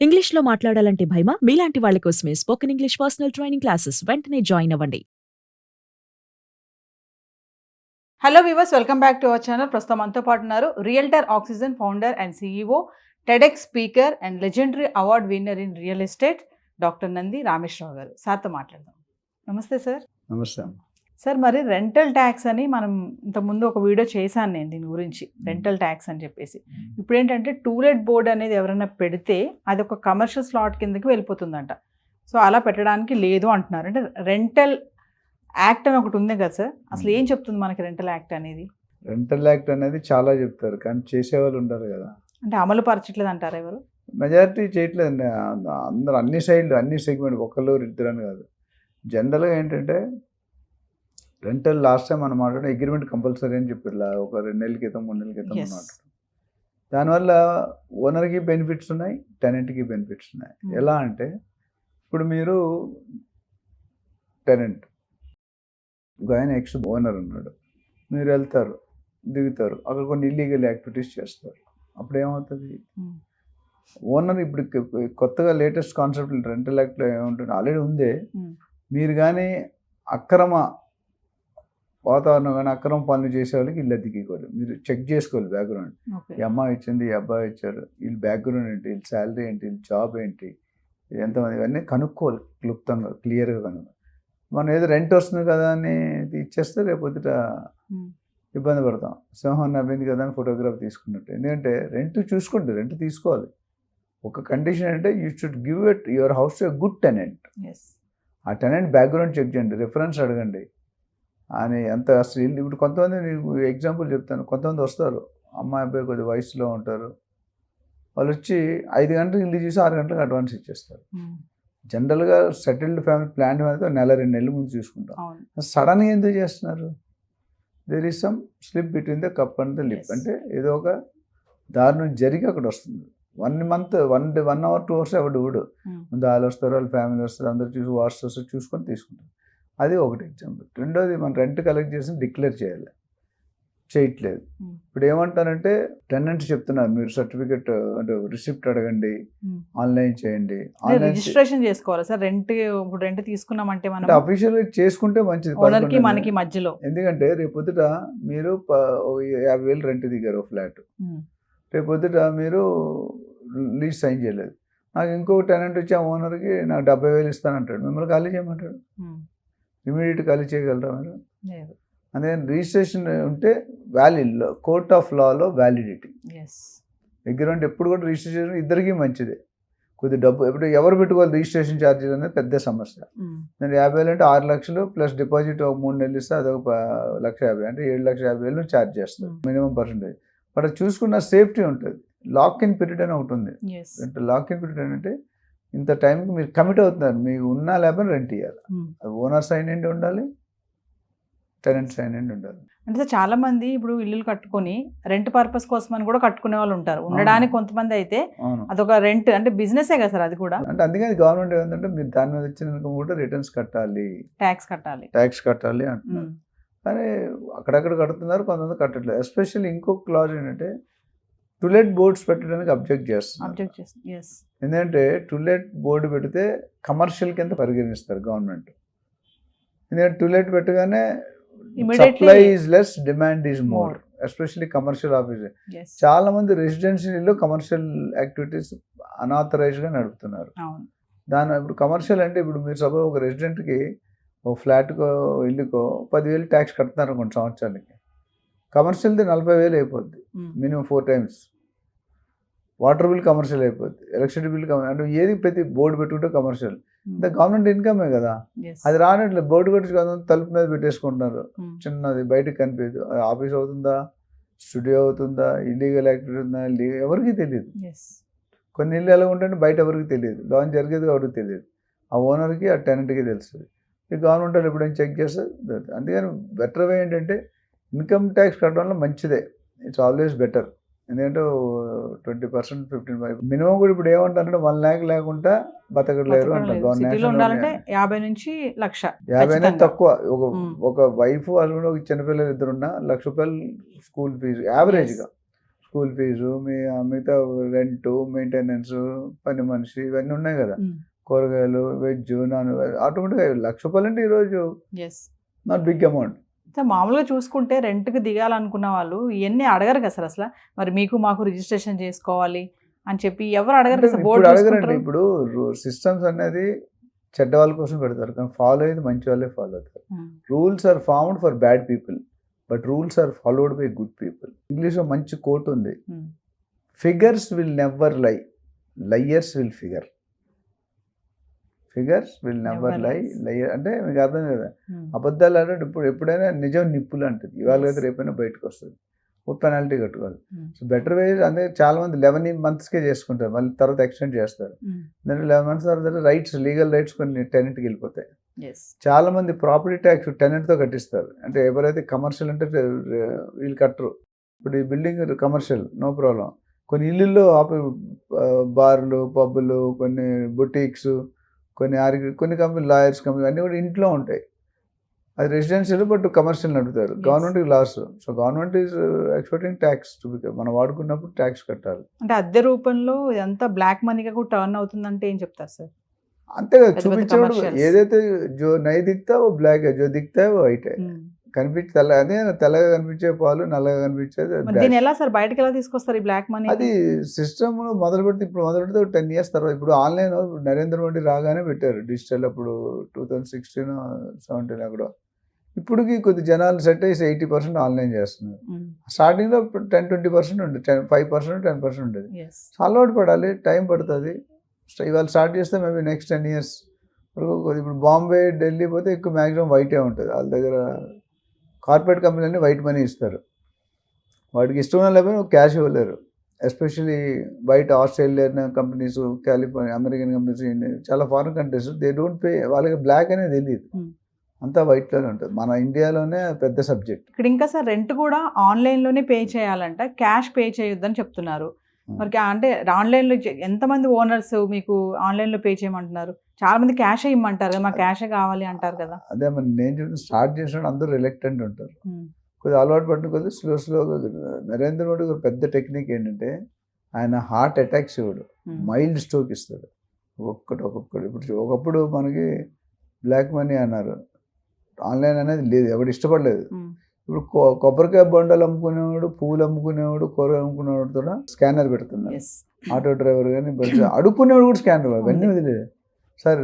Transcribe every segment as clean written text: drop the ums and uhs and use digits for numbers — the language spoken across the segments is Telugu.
ఇంగ్లీష్‌లో మాట్లాడాలంటే భయమా? మీలాంటి వాళ్ళ కోసమే spoken English personal training classes. వెంటనే జాయిన్ అవ్వండి. Hello viewers, welcome back to our channel. ప్రస్తుతం మనతో పాటు ఉన్నారు realtor oxygen founder and CEO, TEDx speaker and legendary award winner in real estate doctor Nandi Rameshwar Rao గారు. సార్తో మాట్లాడదాం. నమస్తే సార్. నమస్తే. సార్, మరి రెంటల్ ట్యాక్స్ అని మనం ఇంతకుముందు ఒక వీడియో చేశాను నేను దీని గురించి, రెంటల్ ట్యాక్స్ అని చెప్పేసి. ఇప్పుడు ఏంటంటే టూలెట్ బోర్డ్ అనేది ఎవరైనా పెడితే అది ఒక కమర్షియల్ స్లాట్ కిందకి వెళ్ళిపోతుందంట. సో అలా పెట్టడానికి లేదు అంటున్నారు. అంటే రెంటల్ యాక్ట్ అని ఒకటి ఉంది కదా సార్, అసలు ఏం చెప్తుంది మనకి రెంటల్ యాక్ట్ అనేది? రెంటల్ యాక్ట్ అనేది చాలా చెప్తారు, కానీ చేసేవాళ్ళు ఉంటారు కదా. అంటే అమలు పరచట్లేదు అంటారు ఎవరు? మెజారిటీ చేయట్లేదండి. అందరూ అన్ని సైడ్లు అన్ని సెగ్మెంట్ ఒకళ్ళు ఇద్దరు అని కాదు. జనరల్గా ఏంటంటే రెంటల్ లాస్ట్ టైం మనం మాట్లాడే అగ్రిమెంట్ కంపల్సరీ అని చెప్పారు. ఒక 2 నెలల క్రితం 3 నెలల క్రితం మాట్లాడు. దానివల్ల ఓనర్కి బెనిఫిట్స్ ఉన్నాయి, టెనెంట్కి బెనిఫిట్స్ ఉన్నాయి. ఎలా అంటే ఇప్పుడు మీరు టెనెంట్ ఒక ఆయన ఎక్స్ ఓనర్ ఉన్నాడు, మీరు వెళ్తారు, దిగుతారు, అక్కడ కొన్ని ఇల్లీగల్ యాక్టివిటీస్ చేస్తారు. అప్పుడు ఏమవుతుంది? ఓనర్ ఇప్పుడు కొత్తగా లేటెస్ట్ కాన్సెప్ట్ రెంటల్ యాక్ట్లో ఏముంటుంది, ఆల్రెడీ ఉందే. మీరు కానీ అక్రమ వాతావరణం కానీ అక్రమ పనులు చేసే వాళ్ళకి ఇల్లు అద్దెకివ్వాలి. మీరు చెక్ చేసుకోవాలి బ్యాక్గ్రౌండ్. ఈ అమ్మాయి ఇచ్చింది, ఈ అబ్బాయి ఇచ్చారు, వీళ్ళు బ్యాక్గ్రౌండ్ ఏంటి, వీళ్ళ శాలరీ ఏంటి, వీళ్ళ జాబ్ ఏంటి, ఎంతమంది, ఇవన్నీ కనుక్కోవాలి క్లుప్తంగా, క్లియర్గా కనుక్కోవాలి. మనం ఏదో రెంట్ వస్తుంది కదా అని ఇచ్చేస్తే రేపొద్దుట ఇబ్బంది పడతాం. సింహం నవ్వింది కదా అని ఫోటోగ్రాఫ్ తీసుకున్నట్టు. ఎందుకంటే రెంట్ చూసుకోండి, రెంట్ తీసుకోవాలి. ఒక కండిషన్ అంటే you should give it your house to a good tenant. ఆ టెనెంట్ బ్యాక్గ్రౌండ్ చెక్ చేయండి, రిఫరెన్స్ అడగండి అని. అంత అసలు ఇప్పుడు కొంతమంది నీకు ఎగ్జాంపుల్ చెప్తాను. కొంతమంది వస్తారు, అమ్మాయి అబ్బాయి కొద్ది వయసులో ఉంటారు, వాళ్ళు వచ్చి 5 గంటలకు ఇల్లు చూసి 6 గంటలకు అడ్వాన్స్ ఇచ్చేస్తారు. జనరల్గా సెటిల్డ్ ఫ్యామిలీ ప్లాన్ మీద 1-2 నెలల ముందు చూసుకుంటాం. సడన్గా ఎందుకు చేస్తున్నారు? There is some slip between the cup and the lip. అంటే ఏదో ఒక దారుణం జరిగి అక్కడ వస్తుంది. 1 మంత్ 1 hour 2 hours ఎవడు ఊడు ముందు వాళ్ళు వస్తారు, వాళ్ళ ఫ్యామిలీ వస్తారు, అందరు చూసి వాట్స్ వస్తారు, చూసుకొని తీసుకుంటారు. అది ఒకటి ఎగ్జాంపుల్. రెండోది, మనం రెంట్ కలెక్ట్ చేసి డిక్లేర్ చేయాలి, చేయట్లేదు. ఇప్పుడు ఏమంటారంటే టెనెంట్ చెప్తున్నారు, మీరు సర్టిఫికెట్ అంటే రిసిప్ట్ అడగండి, ఆన్లైన్ చేయండి. రిజిస్ట్రేషన్ చేసుకోవాలి సార్. రెంట్ తీసుకున్నామంటే మనం అఫీషియల్గా చేసుకుంటే మంచిది ఓనర్కి మనకి మధ్యలో. ఎందుకంటే రేపొద్దుట మీరు 50,000 రెంట్ దిగారు ఫ్లాట్, రేపొద్దుట మీరు లీజ్ సైన్ చేయలేదు, నాకు ఇంకో టెనెంట్ వచ్చి ఆ ఓనర్కి నాకు 70,000 ఇస్తానంటాడు, మిమ్మల్ని ఖాళీ చేయమంటాడు. ఇమీడియట్ ఖాళీ చేయగలరా మీరు? అందుకని రిజిస్ట్రేషన్ ఉంటే valid, court of Lalo validity. Agreement ఎప్పుడు కూడా రిజిస్ట్రేషన్ ఇద్దరికీ మంచిదే. కొద్ది డబ్బు ఎప్పుడు ఎవరు పెట్టుకోవాలి, రిజిస్ట్రేషన్ ఛార్జీలు అనేది పెద్ద సమస్య. నేను 50,000 అంటే 6 లక్షలు ప్లస్ డిపాజిట్ ఒక 3 నెలలు ఇస్తే అదొక 1,50,000 అంటే 7,50,000 ఛార్జ్ చేస్తారు మినిమం పర్సెంటేజ్. బట్ చూసుకున్న సేఫ్టీ ఉంటుంది. లాక్ ఇన్ పీరియడ్ అని ఒకటి ఉంది. అంటే లాక్ ఇన్ పీరియడ్ అంటే ఇంత టైంకి మీరు కమిట్ అవుతున్నారు, మీకు ఉన్నా లేకపోతే రెంట్ ఇవ్వాలి. ఓనర్ సైన్ ఏంటి ఉండాలి, టెనెంట్ సైన్ ఏంటి ఉండాలి. అంటే చాలా మంది ఇప్పుడు ఇల్లు కట్టుకొని రెంట్ పర్పస్ కోసం అని కూడా కట్టుకునే వాళ్ళు ఉంటారు, ఉండడానికి. కొంతమంది అయితే అదొక రెంట్ అంటే బిజినెస్ కదా సార్ అది కూడా. అంటే అందుకని గవర్నమెంట్ ఏంటంటే మీరు దాని మీద వచ్చిన ఇన్కమ్ కూడా రిటర్న్స్ కట్టాలి, ట్యాక్స్ కట్టాలి అంటున్నారు. కానీ అక్కడక్కడ కడుతున్నారు, కొంతమంది కట్టట్లేదు. ఎస్పెషల్లీ ఇంకొక క్లాజ్ ఏంటంటే టులెట్ బోర్డ్స్ పెట్టడానికి అబ్జెక్ట్ చేస్తున్నారు. ఎందుకంటే టులెట్ బోర్డు పెడితే కమర్షియల్ కింద పరిగణిస్తారు గవర్నమెంట్. ఎందుకంటే టులెట్ పెట్టగానే supply is less, demand is more, especially commercial officer. చాలా మంది రెసిడెన్షియల్లో కమర్షియల్ యాక్టివిటీస్ అనాథరైజ్డ్గా నడుపుతున్నారు. ఇప్పుడు కమర్షియల్ అంటే ఇప్పుడు మీరు సపోజ్ ఒక రెసిడెంట్కి ఒక ఫ్లాట్కో ఇల్లుకో 10,000 ట్యాక్స్ కడుతున్నారు కొన్ని సంవత్సరానికి. కమర్షియల్ది 40,000 అయిపోద్ది minimum 4 times. Water bill commercial అయిపోద్ది, ఎలక్ట్రిసిటీ బిల్ అంటే ఏది ప్రతి బోర్డు పెట్టుకుంటే కమర్షియల్. అంటే గవర్నమెంట్ ఇన్కమే కదా, అది రానట్లే. బోర్డు కొట్టి తలుపు మీద పెట్టేసుకుంటున్నారు, చిన్నది బయటకు కనిపించదు. ఆఫీస్ అవుతుందా, స్టూడియో అవుతుందా, ఇల్లీగల్ యాక్టివిటీ ఉందా, ఎవరికి తెలియదు. కొన్ని ఇల్లు ఎలా ఉంటుంటే బయట ఎవరికి తెలియదు, లోన్ జరిగేది ఎవరికి తెలియదు, ఆ ఓనర్కి ఆ టెనెంట్కి తెలుస్తుంది. ఈ గవర్నమెంట్ వాళ్ళు ఎప్పుడైనా చెక్ చేస్తే. అందుకని బెటర్ వే ఏంటంటే ఇన్కమ్ ట్యాక్స్ కట్టడంలో మంచిదే, ఇట్స్ ఆల్వేస్ బెటర్. ఎందుకంటే 20%, 15% మినిమం కూడా ఇప్పుడు ఏమంటారంటే 1 lakh లేకుండా బతకలేరు అంటారు. 50 నుంచి 1,00,000, 50 అనేది తక్కువ. ఒక వైఫ్ హస్బెండ్, ఒక చిన్నపిల్లలు 2 ఉన్నా 1,00,000 రూపాయలు స్కూల్ ఫీజు యావరేజ్గా స్కూల్ ఫీజు, మిగతా రెంటు, మెయింటెనెన్స్, పని మనిషి ఇవన్నీ ఉన్నాయి కదా, కూరగాయలు, వెజ్, నాన్ వెజ్, ఆటోమేటిక్గా ₹1,00,000 అంటే ఈరోజు ఎస్. Not big amount. మామూలుగా చూసుకుంటే రెంట్కి దిగాలనుకున్న వాళ్ళు ఇవన్నీ అడగరు కదా సార్ అసలు. మరి మీకు మాకు రిజిస్ట్రేషన్ చేసుకోవాలి అని చెప్పి ఎవరు అడగరు కదా సార్. ఇప్పుడు బోర్డు అడగరండి. చూసుకుంటారు. ఇప్పుడు సిస్టమ్స్ అనేది చెడ్డ వాళ్ళ కోసం పెడతారు, కానీ ఫాలో అయ్యేది మంచి వాళ్ళే ఫాలో అవుతారు. Rules are formed for bad people, but rules are followed by good people. ఇంగ్లీష్లో మంచి కోట్ ఉంది, figures will never lie, liars will figure. Figures will never lie, liar అంటే మీకు అర్థం కదా. అబద్ధాలు అంటే ఎప్పుడైనా నిజం నిప్పులు అంటుంది, ఇవాళ అయితే రేపైనా బయటకు వస్తుంది, పెనాల్టీ కట్టుకోవాలి. సో బెటర్ వేజ్ అంటే చాలా మంది 11 monthsకే చేసుకుంటారు, మళ్ళీ తర్వాత ఎక్స్టెండ్ చేస్తారు. దాంట్లో 11 months తర్వాత రైట్స్, లీగల్ రైట్స్ కొన్ని టెనెంట్కి వెళ్ళిపోతాయి. చాలా మంది ప్రాపర్టీ ట్యాక్స్ టెనెంట్తో కట్టిస్తారు. అంటే ఎవరైతే కమర్షియల్ అంటే వీళ్ళు కట్టరు. ఇప్పుడు ఈ బిల్డింగ్ కమర్షియల్ నో ప్రాబ్లం. కొన్ని ఇల్లుల్లో బార్లు, పబ్బులు, కొన్ని బొటీక్స్, కొన్ని కంపెనీ, లాయర్స్ కంపెనీ అన్నీ కూడా ఇంట్లో ఉంటాయి. అది రెసిడెన్షియల్ బట్ కమర్షియల్ నడుపుతారు. గవర్నమెంట్కి లాస్. So government is expecting tax to become, మనం వాడుకున్నప్పుడు ట్యాక్స్ కట్టాలి. అంటే అద్దె రూపంలో ఇదంతా బ్లాక్ మనీగా కూడా టర్న్ అవుతుందంటే ఏం చెప్తారు సార్? అంతే కదా, చూపించేవాడు ఏదైతే జో నై దిక్తా ఓ బ్లాక్, జో దిక్తా ఓ వైట్. కనిపించి అదే తెల్లగా కనిపించే పాలు నల్లగా కనిపించేది. దీన్ని ఎలా సార్ బయటకు ఎలా తీసుకొస్తారు ఈ బ్లాక్ మనీ? అది సిస్టమ్ మొదలు పెడితే, ఇప్పుడు మొదలు పెడితే 10 years తర్వాత, ఇప్పుడు ఆన్లైన్ నరేంద్ర మోడీ రాగానే పెట్టారు డిజిటల్, అప్పుడు 2016-17 అక్కడ. ఇప్పటికి కొద్ది జనాలు సెట్ అయ్యి 80% ఆన్లైన్ చేస్తున్నారు. స్టార్టింగ్లో 10-20% ఉండేది, 5%, 10% ఉండేది. అలవాటు పడాలి, టైం పడుతుంది. ఇవాళ స్టార్ట్ చేస్తే మేబీ నెక్స్ట్ 10 years వరకు. ఇప్పుడు బాంబే, ఢిల్లీ పోతే ఎక్కువ మ్యాక్సిమం వైటే ఉంటుంది. వాళ్ళ దగ్గర కార్పొరేట్ కంపెనీలన్నీ వైట్ మనీ ఇస్తారు. వాడికి ఇష్టం లేకపోయినా క్యాష్ ఇవ్వలేరు. ఎస్పెషలీ బయట Australian companies, California, American companies, చాలా foreign countries they don't pay. వాళ్ళకి బ్లాక్ అనేది తెలియదు, అంతా వైట్లోనే ఉంటుంది. మన ఇండియాలోనే పెద్ద సబ్జెక్ట్. ఇక్కడ ఇంకా సార్ రెంట్ కూడా ఆన్లైన్లోనే పే చేయాలంట, క్యాష్ పే చేయొద్దని చెప్తున్నారు. మరి అంటే ఆన్లైన్లో ఎంతమంది ఓనర్స్ మీకు ఆన్లైన్లో పే చేయమంటున్నారు? చాలా మంది క్యాష్ ఇవ్వమంటారు కదా, మాకు క్యాషే కావాలి అంటారు కదా. అదే మరి నేను చెప్తున్నా, స్టార్ట్ చేసినప్పుడు అందరూ రిలక్టెంట్ ఉంటారు. కొద్దిగా అలవాటు పడిన కొద్దిగా స్లోగా. నరేంద్ర మోడీ ఒక పెద్ద టెక్నిక్ ఏంటంటే, ఆయన హార్ట్ అటాక్స్ ఇవ్వడు, మైల్డ్ స్ట్రోక్ ఇస్తాడు ఒక్కొక్కటి. ఇప్పుడు ఒకప్పుడు మనకి బ్లాక్ మనీ అన్నారు, ఆన్లైన్ అనేది లేదు, ఎవడు ఇష్టపడలేదు. ఇప్పుడు కొబ్బరికాయ బొండలు అమ్ముకునేవాడు, పువ్వులు అమ్ముకునేవాడు, కూరగాయలు అమ్ముకునేవాడు కూడా స్కానర్ పెడుతున్నారు. ఆటో డ్రైవర్ కానీ అడుక్కునేవాడు కూడా స్కానర్. అవన్నీ వదిలేదు. సార్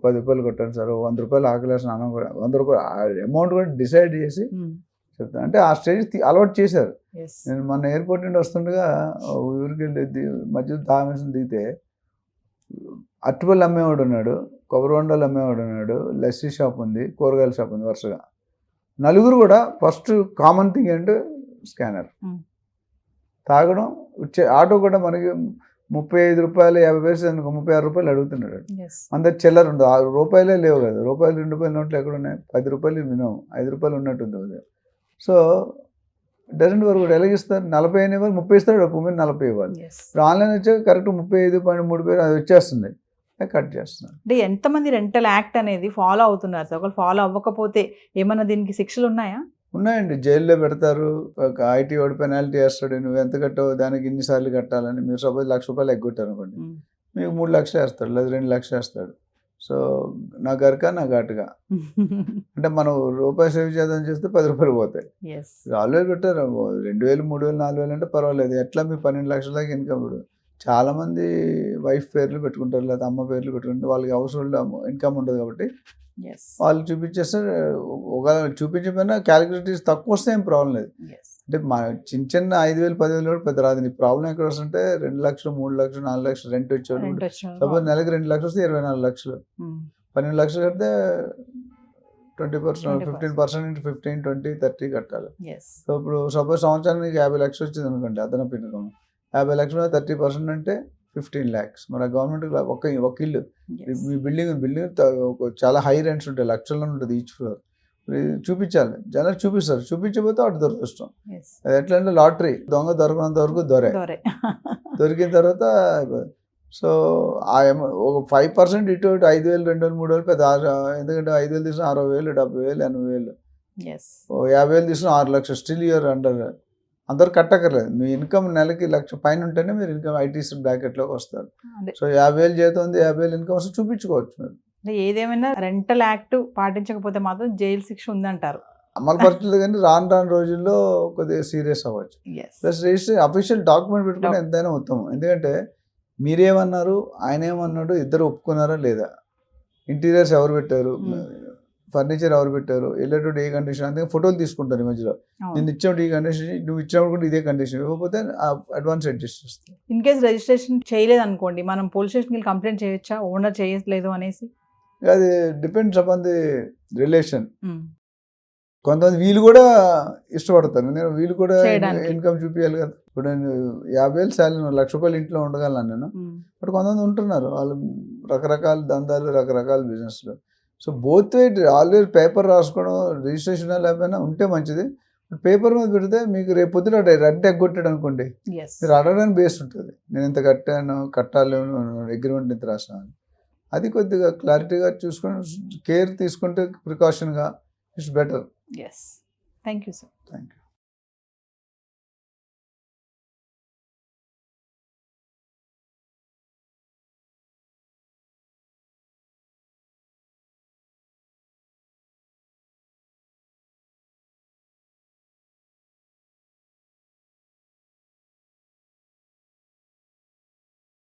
₹10 కొట్టాను సార్, ₹100 ఆకలేసిన అన్నం కూడా, ₹100 అమౌంట్ కూడా డిసైడ్ చేసి చెప్తాను. అంటే ఆ స్టేజ్ అలవాటు చేశారు. నేను మన ఎయిర్పోర్ట్ నుండి వస్తుండగా ఊరికి వెళ్ళి మధ్యలో దామేసం దిగితే అరటిపళ్ళు అమ్మేవాడు ఉన్నాడు, కొబ్బరి బొండాలు అమ్మేవాడు ఉన్నాడు, లస్సీ షాప్ ఉంది, కూరగాయల షాప్ ఉంది. వరుసగా నలుగురు కూడా ఫస్ట్ కామన్ థింగ్ ఏంటంటే స్కానర్. తాగడం, ఆటో కూడా మనకి ₹35, ₹50 అనుకో, ₹36 అడుగుతున్నాడు. అందరు చిల్లర ఉండదు, రూపాయలే లేవు కదా, ₹2 నోట్లు ఎక్కడ ఉన్నాయి, ₹10 మినిమం, ₹5 ఉన్నట్టుంది. So doesn't work. కూడా ఎలాగిస్తారు, 40 ఇవ్వాలి, 30 ఇస్తాడు, అప్పుడు మీద 40 ఇవ్వాలి. ఇప్పుడు ఆన్లైన్ వచ్చాక కరెక్ట్ 35.3 అది వచ్చేస్తుంది, కట్ చేస్తున్నారు. అంటే ఎంతమంది రెంటల్ యాక్ట్ అనేది ఫాలో అవుతున్నారు సార్? ఒకవేళ ఫాలో అవ్వకపోతే ఏమన్నా దీనికి శిక్షలు ఉన్నాయా? ఉన్నాయండి, జైల్లో పెడతారు. ఒక ఐటీ వాడు పెనాల్టీ వేస్తాడు, నువ్వు ఎంత కట్టావు దానికి ఇన్నిసార్లు కట్టాలని. మీరు సపోజ్ ₹1,00,000 ఎగ్గొట్టారు అనుకోండి, మీకు 3 లక్షలు వేస్తాడు, లేదా 2 లక్షలు వేస్తాడు. సో నా గరక నా ఘాటుగా, అంటే మనం రూపాయి సేవ్ చేద్దామని చేస్తే ₹10 పోతాయి. ఆల్వేస్ పెట్టారు 2,000, 3,000, 4,000 అంటే పర్వాలేదు. ఎట్లా మీ 12 లక్షల దాకా ఇన్కమ్. ఇప్పుడు చాలామంది వైఫ్ పేర్లు పెట్టుకుంటారు, లేదా అమ్మ పేర్లు పెట్టుకుంటారు, వాళ్ళకి హౌస్ హోల్డ్ ఇన్కమ్ ఉండదు కాబట్టి వాళ్ళు చూపించేస్తే, ఒకవేళ చూపించకపోయినా క్యాలిక్యులేటర్స్ తక్కువ వస్తే ఏం ప్రాబ్లం లేదు. అంటే మా చిన్న 5,000, 10,000 కూడా పెద్ద రాదు. నీ ప్రాబ్లం ఎక్కడ వస్తుంటే 2 లక్షలు, 3 లక్షలు, 4 లక్షలు రెంట్ వచ్చాడు. సపోజ్ నెలకి 2 లక్షలు వస్తే 24 లక్షలు, 12 లక్షలు కడితే 20%, 15% into 15, 20, 30 కట్టాలి. సో ఇప్పుడు సపోజ్ సంవత్సరానికి 50 లక్షలు వచ్చింది అనుకోండి అదనపు ఇన్కమ్, 50 లక్షలు 30% అంటే 15 lakhs. మన గవర్నమెంట్ ఒక ఇల్లు, మీ బిల్డింగ్ చాలా హై రెంట్స్ ఉంటాయి, లక్షల్లో ఉంటుంది ఈచ్ ఫ్లోర్. చూపించాలి, జనాలు చూపిస్తారు, చూపించకపోతే వాటి దురదృష్టం. అది ఎట్లా అంటే లాటరీ, దొంగ దొరకనంత వరకు దొరికిన తర్వాత. సో ఒక 5% ఇటు 5,000, 2,000, 3,000 పెద్ద. ఎందుకంటే 5,000 తీసుకున్న 60,000, 70,000, 80,000, 80,000, 50,000 తీసుకున్న 6 లక్షలు, స్టిల్ యూఆర్ అండర్ అందరు కట్టక్కర్లేదు. మీ ఇన్కమ్ నెలకి 1,00,000 పైన ఉంటేనే మీరు ఇన్కమ్ ఐటీసీ బ్రాకెట్లోకి వస్తారు. అదే సో 50,000 జీతం ఉంది, 50,000 ఇన్కమ్ వస్తే చూపించుకోవచ్చు మీరు. అంటే ఏదేమైనా రెంటల్ యాక్ట్ పాటించకపోతే మాత్రం జైలు శిక్ష ఉందంటారు. అమలుపరచలేదు కానీ రాను రాను రోజుల్లో కొద్దిగా సీరియస్ అవ్వచ్చు. S plus register official document పెట్టుకుంటే ఎంతైనా ఉత్తమం. ఎందుకంటే మీరేమన్నారు, ఆయన ఏమన్నాడు, ఇద్దరు ఒప్పుకున్నారా లేదా, ఇంటీరియర్స్ ఎవరు పెట్టారు, ఫర్నిచర్ ఎవరు పెట్టారు, వెళ్ళేటప్పుడు ఏ కండిషన్, అందుకే ఫోటోలు తీసుకుంటారు ఈ మధ్యలో. నేను ఇచ్చినప్పుడు ఈ కండిషన్, నువ్వు ఇచ్చినప్పుడు కూడా ఇదే కండిషన్, ఇవ్వకపోతే అడ్వాన్స్ అడ్జస్ట్ చేస్తాను. ఇన్ కేస్ రిజిస్ట్రేషన్ చేయలేదు అనుకోండి, మనం పోలీస్ స్టేషన్కి వెళ్ళి కంప్లైంట్ చేయొచ్చా ఓనర్ చేయట్లేదు అనేసి? అది డిపెండ్స్ అపాన్ ది రిలేషన్. కొంతమంది వీళ్ళు కూడా ఇష్టపడతారు, నేను వీళ్ళు కూడా చేయడానికి. ఇన్కమ్ చూపించాలి కదా. ఇప్పుడు నేను 50,000 శాలరీ, ₹1,00,000 ఇంట్లో ఉండగలను నేను. బట్ కొంతమంది ఉంటున్నారు, వాళ్ళు రకరకాల దందాలు, రకరకాల బిజినెస్లు. సో బోత్ వే ఆల్వేస్ పేపర్ రాసుకోవడం, రిజిస్ట్రేషన్ లేకపోయినా ఉంటే మంచిది. పేపర్ మీద పెడితే మీకు రేపు పొద్దున రెంట్ ఎగ్గొట్టాడు అనుకోండి, ఎస్ మీరు అడగడానికి బేస్ ఉంటుంది. నేను ఇంత కట్టాను, కట్టాలి, అగ్రిమెంట్ ఇంత రాసాను. అది కొద్దిగా క్లారిటీగా చూసుకొని కేర్ తీసుకుంటే ప్రికాషన్గా it's better. Yes thank you sir. Thank you.